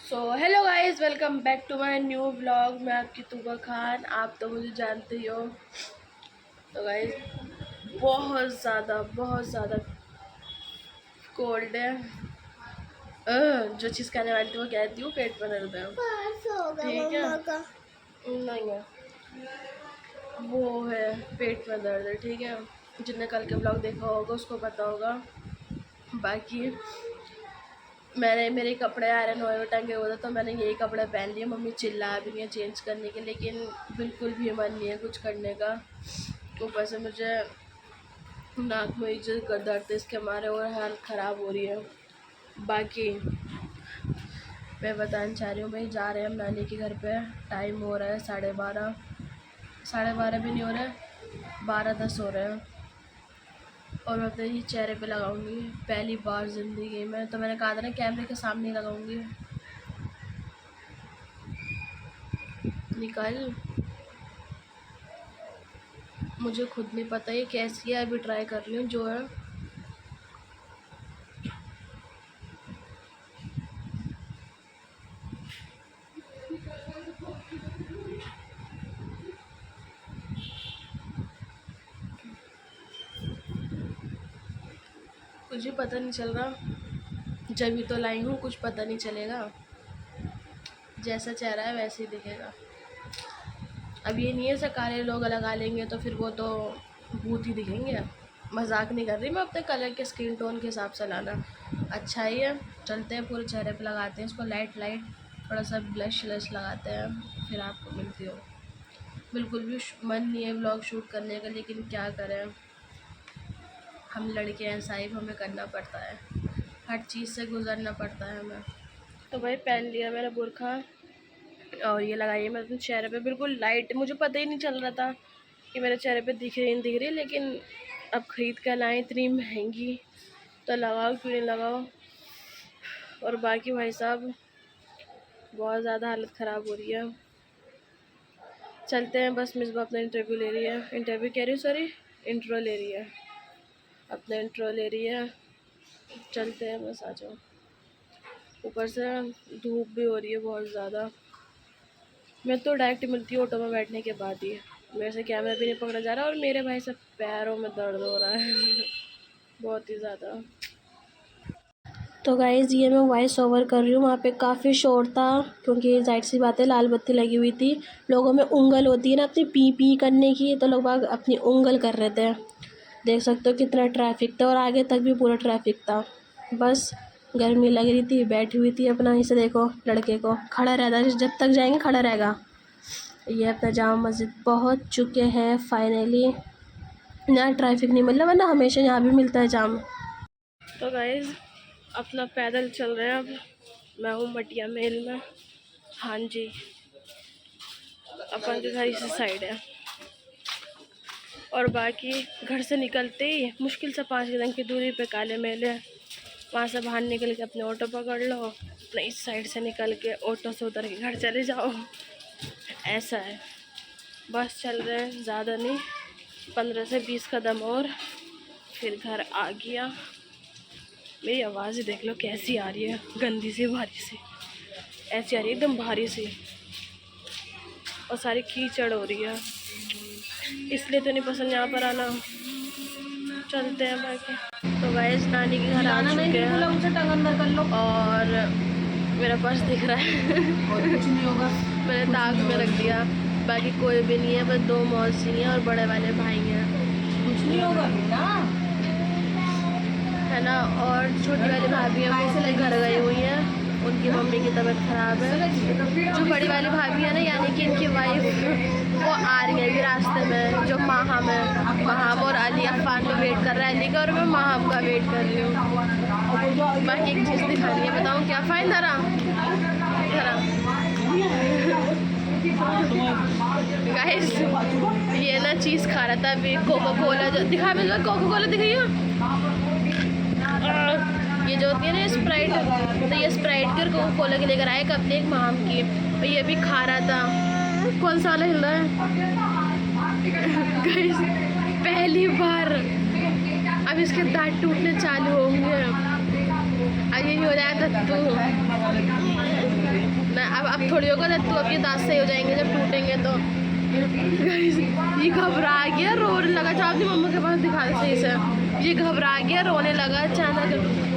So hello guys, welcome back to my new vlog. मैं आपकी तूबा खान, आप तो मुझे जानते ही हो। तो गाइस बहुत ज़्यादा कोल्ड है। जो चीज़ खाने वाली थी वो कहती हूँ, पेट में दर्द है। ठीक है, नहीं है, वो है पेट में दर्द है। ठीक है, जिसने कल के व्लॉग देखा होगा उसको पता होगा। बाकी मेरे कपड़े आयरन हुए टंगे हुए थे तो मैंने यही कपड़े पहन लिए। मम्मी चिल्ला भी नहीं है चेंज करने के, लेकिन बिल्कुल भी मन नहीं है कुछ करने का। ऊपर से मुझे नाक में जो दर्द है इसके मारे और हालत ख़राब हो रही है। बाकी मैं बताना चाह रही हूँ भाई, जा रहे हैं हम नानी के घर पे। टाइम हो रहा है 12:30, 12:30 भी नहीं हो रहा है, 12:10 हो रहे हैं। और मैं अपने ही चेहरे पे लगाऊंगी पहली बार ज़िंदगी में। तो मैंने कहा था ना कैमरे के सामने लगाऊंगी। निकाल, मुझे खुद नहीं पता ये कैसी है, अभी ट्राई कर रही हूँ जो है। कुछ भी पता नहीं चल रहा, जब भी तो लाई हूँ, कुछ पता नहीं चलेगा। जैसा चेहरा है वैसे ही दिखेगा। अब ये नहीं है ऐसा काले लोग लगा लेंगे तो फिर वो तो भूत ही दिखेंगे। मजाक नहीं कर रही मैं, अपने कलर के स्किन टोन के हिसाब से लाना अच्छा ही है। चलते हैं पूरे चेहरे पे लगाते हैं इसको, लाइट थोड़ा सा ब्लश व्लश लगाते हैं, फिर आपको मिलती हो। बिल्कुल भी मन नहीं है व्लॉग शूट करने का, लेकिन क्या करें, हम लड़के हैं साहिब, हमें करना पड़ता है, हर चीज़ से गुजरना पड़ता है हमें। तो भाई पहन लिया मैंने बुर्खा और ये लगाई है मैं अपने चेहरे पे बिल्कुल लाइट। मुझे पता ही नहीं चल रहा था कि मेरे चेहरे पे दिख रही, लेकिन अब ख़रीद कर लाएँ इतनी महंगी, तो लगाओ क्यों नहीं लगाओ। और बाकी भाई साहब बहुत ज़्यादा हालत ख़राब हो रही है। चलते हैं, बस मिसबा अपना इंटरव्यू ले रही है, इंटरव्यू कह रही हूँ सॉरी, इंट्रो ले रही है, अपना इंट्रो ले रही है। चलते हैं बस, आ जाओ। ऊपर से धूप भी हो रही है बहुत ज़्यादा। मैं तो डायरेक्ट मिलती हूँ ऑटो में बैठने के बाद ही, मेरे से कैमरा भी नहीं पकड़ा जा रहा और मेरे भाई सब पैरों में दर्द हो रहा है बहुत ही ज़्यादा। तो गाइज़ ये मैं वॉइस ओवर कर रही हूँ, वहाँ पे काफ़ी शोर था क्योंकि जाहिर सी बात है लाल बत्ती लगी हुई थी। लोगों में उंगल होती है ना अपनी पी करने की, तो लोग बाग अपनी उंगल कर रहे थे। देख सकते हो कितना ट्रैफिक था और आगे तक भी पूरा ट्रैफिक था। बस गर्मी लग रही थी, बैठी हुई थी अपना। इसे देखो, लड़के को खड़ा रहता, जब तक जाएंगे खड़ा रहेगा। ये अपना जामा मस्जिद पहुँच चुके हैं फाइनली। यहाँ ट्रैफिक नहीं मिल रहा, वरना हमेशा यहाँ भी मिलता है जाम। तो गाइज़ अपना पैदल चल रहे हैं अब। मैं हूँ मटिया मेल में। हाँ जी, अपन के घर इसी साइड है। और बाकी घर से निकलते ही मुश्किल से 5 कदम की दूरी पे काले मेल है। वहाँ से बाहर निकल के अपने ऑटो पकड़ लो, अपने इस साइड से निकल के ऑटो से उतर के घर चले जाओ। ऐसा है, बस चल रहे हैं, ज़्यादा नहीं, 15 से 20 कदम और फिर घर आ गया। मेरी आवाज़ ही देख लो कैसी आ रही है, गंदी सी भारी सी ऐसी आ रही है, एकदम भारी सी, और सारी कीचड़ हो रही है, इसलिए तो नहीं पसंद यहाँ पर आना। चलते हैं बाकी। तो गाइस नानी के घर आ चुके हैं और मेरा पर्स दिख रहा है और कुछ नहीं होगा, मैंने ताक में रख दिया। बाकी कोई भी नहीं है, बस 2 मौसी हैं और बड़े वाले भाई हैं। कुछ नहीं होगा ना, है ना। और छोटी वाली भाभी है वो अपने घर गई हुई है, उनकी मम्मी की तबीयत ख़राब है। जो बड़ी वाली भाभी है ना, यानी कि इनकी वाइफ, वो आ रही है अभी रास्ते में। जो माहम है, माहम और अली अफ़ान में वेट कर रहा है अली का, और मैं माहम का वेट कर रही हूँ। बाकी एक चीज़ दिखानी है, बताऊँ क्या फ़ाइन धरा गाइस, ये ना चीज़ खा रहा था अभी, कोको कोला। जो दिखा, मैं कोको कोला दिख रही हूँ, ये जो होती है ना स्प्राइट, तो ये स्प्राइट की और कोको कोला के लेकर आए कब एक माम की, और ये भी खा रहा था। कौन सा वाला हिल रहा है गाइस, पहली बार। अब इसके दांत टूटने चालू होंगे, अब ये हो रहा है दत्तू। अब थोड़ी होगा तो अब ये दांत सही हो जाएंगे जब टूटेंगे तो। ये घबरा गया, रोने लगा। चाहो अपनी मम्मा के पास दिखा दे सही से। ये घबरा गया, रोने लगा अचानक।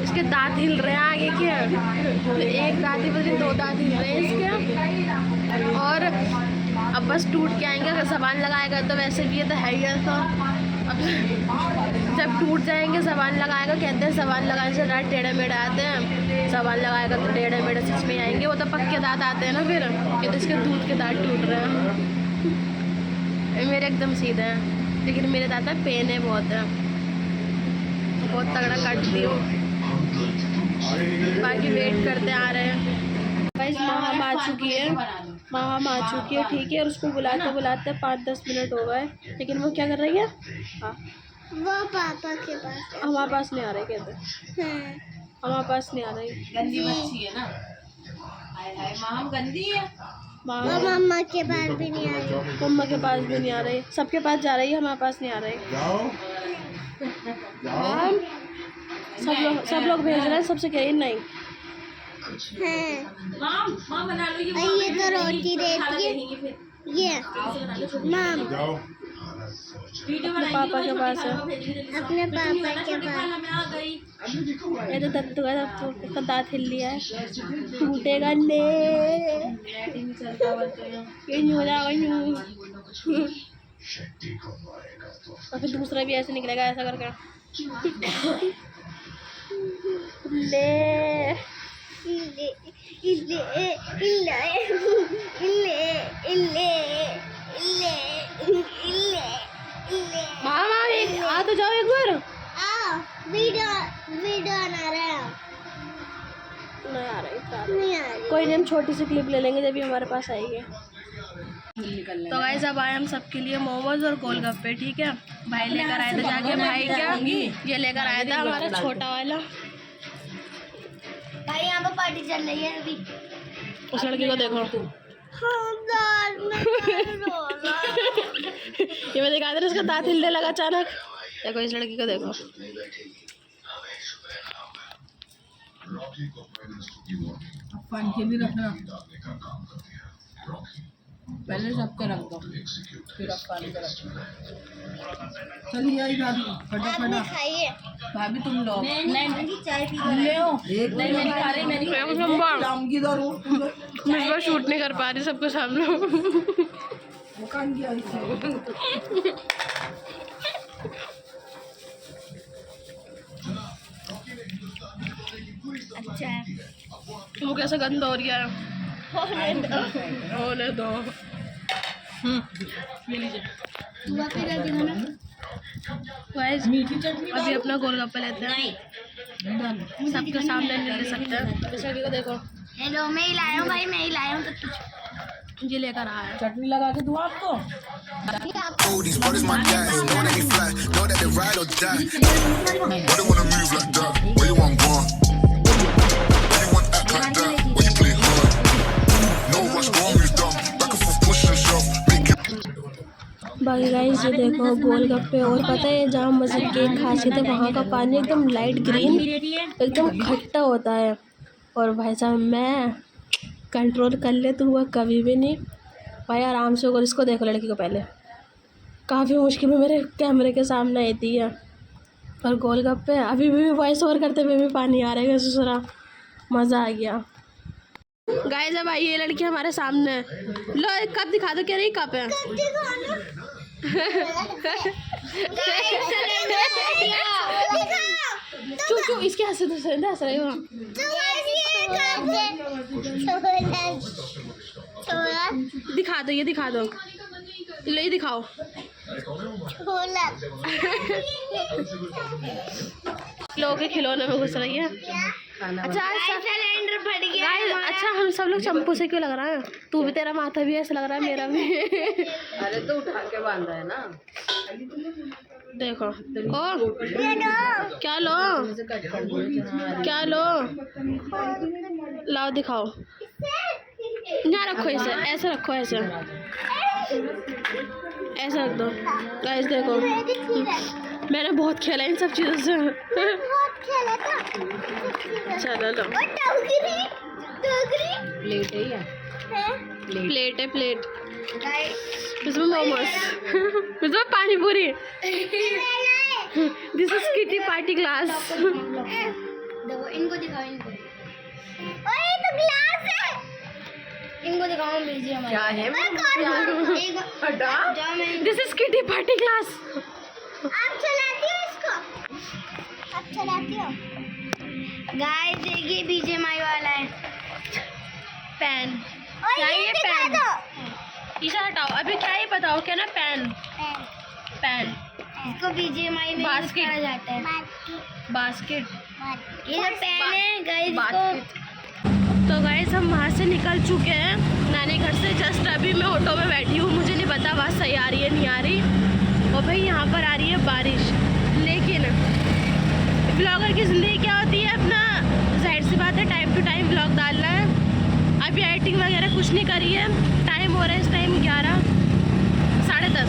इसके दांत हिल रहे हैं आगे के, तो एक दांत ही बल्कि 2 दांत हिल रहे हैं इसके। और अब बस टूट के आएंगे। अगर सामान लगाएगा तो वैसे भी ये तो है ही ऐसा। अब जब टूट जाएंगे सामान लगाएगा, कहते हैं सामान लगाने से दांत टेढ़े मेढ़े आते हैं, सामान लगाएगा तो टेढ़े मेढ़े सच में आएंगे। वो तो पक्के दांत आते हैं ना फिर। ये तो इसके दूध के दांत टूट रहे हैं। मेरे एकदम सीधे हैं, लेकिन मेरे दांत में पेन है बहुत तगड़ा काट दी हो। बाकी वेट करते आ रहे हैं। गाइस माँ आ चुकी है, माँ आ चुकी है, ठीक है। और उसको बुलाते बुलाते 5-10 मिनट हो गए, लेकिन वो क्या कर रही है? हाँ, वो पापा के पास। हमारे पास नहीं आ रहे कहते। हमारे पास नहीं आ रही। गंदी मच्छी है ना, हाय हाय माँ गंदी है। माँ मम्मा के पास भी नहीं आ रही। मम्मा के पास भी नहीं आ रही। सबके पास जा रही है, हमारे पास नहीं आ रही। सब लोग भेज रहे हैं, सबसे कह रही नहीं। माँ बना लो ये तो रोटी देती है। ये माम अपने पापा के पास है। अपने पापा के पास। ये तो दत्तू का इसका दांत हिल लिया है, टूटेगा ले। ये न्यू हो जाएगा न्यू। और फिर दूसरा भी ऐसे निकलेगा, ऐसा करके ले। मामा आ तो जाओ एक बार। वीडियो बना रहा है। नहीं आ रही, नहीं आ रही। कोई नहीं, हम छोटी सी क्लिप ले लेंगे जब भी हमारे पास आएगी। तो गाइस अब आए हम सबके लिए मोमोज और गोलगप्पे, ठीक है। भाई लेकर आए थे जाके, भाई क्या ये लेकर आया था हमारा छोटा वाला। भाई यहाँ पर पार्टी चल रही है अभी। उस लड़की को देखो, ये मैं दिखा दे, इसका दांत हिलने लगा अचानक। देखो इस लड़की को देखो। पान के भी रखना, पहले सबके रख दो, फिर अब पानी का रख दो। चलिए आई भाभी, फटाफट खाइए। भाभी तुम लो। नहीं चाय पी ले हो। एक नहीं मैंने खा रही, मैंने जाऊंगी मैं बार शूट नहीं कर पा रही सबके सामने। मुकान की आई अच्छा है। वो कैसा गंदा हो रहा है। होने दो। ये लीजिए गाइस, अभी अपना गोलगप्पे लेते हैं। सबके सामने नहीं ले सकते हैं। इस लड़की को देखो। हेलो, मैं ही लाया हूँ भाई, मैं ही लाया हूँ। तो ये लेकर आया है। चटनी लगा के दूँ आपको। All these brothers my guys, know that they fly, know that they ride or die. Why they wanna move like that? Where you want gone? Why you want act like that? Why you play hard? No rush, go on, move dumb. Back and forth, push and shove, make it. बाकी guys ये देखो गोलगप्पे। और पता है जहाँ मस्जिद की एक खासियत है, वहाँ का पानी एकदम लाइट ग्रीन, एकदम खट्टा होता है। और भाई साहब मैं कंट्रोल कर ले तो हुआ कभी भी नहीं भाई, आराम से। और इसको देखो लड़की को, पहले काफ़ी मुश्किल में मेरे कैमरे के सामने आई थी। और गोलगप्पे अभी भी वॉइस ओवर करते हुए भी पानी आ रहा है ससुरा। मज़ा आ गया। गाइस अब आई ये लड़की हमारे सामने। लो एक कप दिखा दो, क्या रही कप है। चू इसके हंस रही हो। दिखा दो, ये दिखा दो, ये दिखाओ। लोगों के खिलौने में घुस रही है। अच्छा सिलेंडर फट गया। अच्छा हम सब लोग चंपू से क्यों लग रहा है? तू भी, तेरा माथा भी ऐसा लग रहा है, मेरा भी। अरे तो उठा के बांधा है ना। देखो ओ क्या लो, क्या लो, लाओ दिखाओ। यहाँ रखो, इसे ऐसे रखो, ऐसे ऐसे रख दो। गाइस देखो मैंने बहुत खेला इन सब चीज़ों से। चलो लो। प्लेट है या प्लेट है प्लेट, गाइस इसमें मोमोज, इसमें पानी पूरी। This is kitty party class. देखो इनको दिखाओ, इनको। ओए ये तो ग्लास है। इनको दिखाओ भेजिए हमारे। क्या है? एक हटा। जाओ मैं। This is kitty party class. आप चलाती हो इसको? आप चलाती हो? गाइस देखिए बीजेएमआई वाला है पेन। और क्या ये दिखा पेन? दो। ईशा हटाओ, अभी क्या ये बताओ क्या ना, पेन पेन इसको बीजेएमआई में यूज बास्केट। करा जाता है। बास्केट ये जो पेन है गाइस इसको बास्केट। तो गाइस हम वहाँ से निकल चुके हैं नानी घर से। जस्ट अभी मैं ऑटो में बैठी हूँ, मुझे नहीं पता आवाज़ सही आ रही है नहीं आ रही। और भाई यहाँ पर आ रही है बारिश, लेकिन ब्लॉगर की ज़िंदगी क्या होती है, अपना जाहिर सी बात है टाइम टू टाइम ब्लॉग डालना है। अभी एडिटिंग वगैरह कुछ नहीं करी है। टाइम हो रहा है इस टाइम 11 साढ़े 10।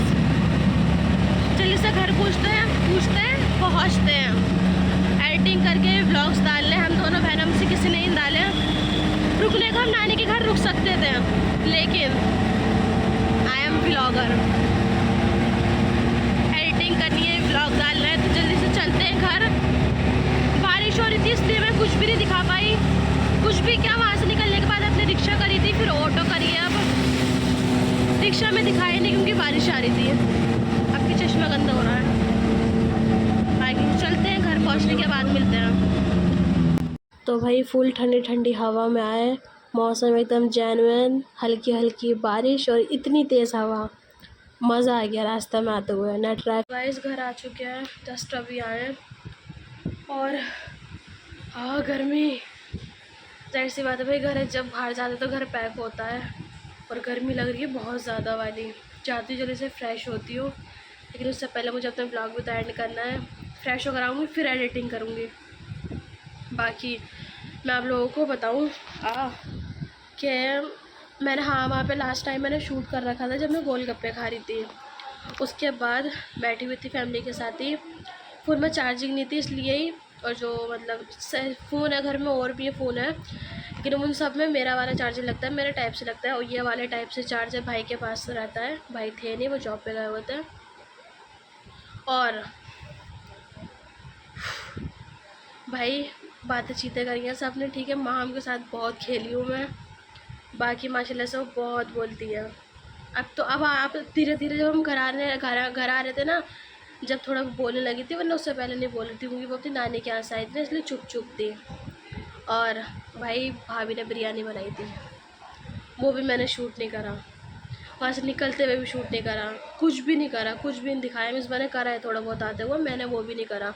जल्दी से घर पहुँचते हैं पहुँचते हैं एडिटिंग करके व्लॉग्स डालने। हम दोनों बहनों में से किसी ने नहीं डाले। रुकने को हम नानी के घर रुक सकते थे, लेकिन आई एम व्लॉगर, एडिटिंग करनी है, व्लॉग डालना है, तो जल्दी से चलते हैं घर। बारिश हो रही थी इसलिए मैं कुछ भी नहीं दिखा पाई। कुछ भी क्या, वहाँ से निकलने के बाद अपनी रिक्शा करी थी, फिर ऑटो करी है। अब रिक्शा में दिखाई नहीं क्योंकि बारिश आ रही थी। अब भी चश्मा गंदा हो रहा है। बाकी चलते हैं, घर पहुँचने के बाद मिलते हैं। तो भाई फुल ठंडी ठंडी हवा में आए, मौसम एकदम जेन्युइन, हल्की हल्की बारिश और इतनी तेज़ हवा, मज़ा आ गया रास्ते में आते हुए। ना ट्रैफिक। गाइस घर आ चुके हैं, जस्ट अभी आए। और हाँ गर्मी, जाहिर सी बात है भाई, घर जब बाहर जाते तो घर पैक होता है। और गर्मी लग रही है बहुत ज़्यादा वाली। चाहती हूँ जल्दी से फ्रेश होती हूँ, लेकिन उससे पहले मुझे अपना ब्लॉग भी तो एंड करना है। फ्रेश होकर आऊँगी फिर एडिटिंग करूँगी। बाकी मैं आप लोगों को बताऊँ कि मैंने वहाँ पे लास्ट टाइम मैंने शूट कर रखा था जब मैं गोलगप्पे खा रही थी। उसके बाद बैठी हुई थी फैमिली के साथ ही, फ़ोन में चार्जिंग नहीं थी इसलिए ही। और जो मतलब फ़ोन है घर में और भी फ़ोन है, लेकिन उन सब में मेरा वाला चार्जर लगता है, मेरे टाइप से लगता है। और ये वाले टाइप से चार्जर भाई के पास रहता है। भाई थे नहीं, वो जॉब पे गए हुए थे। और भाई बातें चीतें करी हैं सब ने, ठीक है। माम के साथ बहुत खेली हूँ मैं। बाकी माशाल्लाह से वो बहुत बोलती है। अब आप धीरे धीरे जब हम घर आ रहे थे ना, जब थोड़ा बोलने लगी थी, वरना उससे पहले नहीं बोल रही थी क्योंकि वो अपनी नानी के यहाँ से आई थी इसलिए चुप थी। और भाई भाभी ने बिरयानी बनाई थी, वो भी मैंने शूट नहीं करा। वहाँ से निकलते हुए भी शूट नहीं करा, कुछ भी नहीं करा, कुछ भी नहीं दिखाया। मिस मैंने करा है थोड़ा बहुत आते हुआ, मैंने वो भी नहीं करा।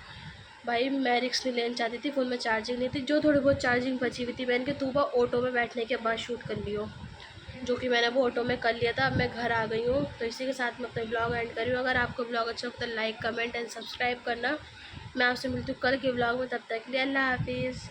भाई मैं रिक्स नहीं लेना चाहती थी, फ़ोन में चार्जिंग नहीं थी। जो थोड़ी बहुत चार्जिंग बची हुई थी मैंने कि तू ऑटो में बैठने के बाद शूट कर लियो, जो कि मैंने वो ऑटो में कर लिया था। अब मैं घर आ गई हूँ, तो इसी के साथ मैं अपना ब्लॉग एंड करी हूँ। अगर आपको ब्लॉग अच्छा लगता है लाइक कमेंट एंड सब्सक्राइब करना। मैं आपसे मिलती हूँ कल के ब्लॉग में, तब तक के लिए अल्लाह हाफिज़।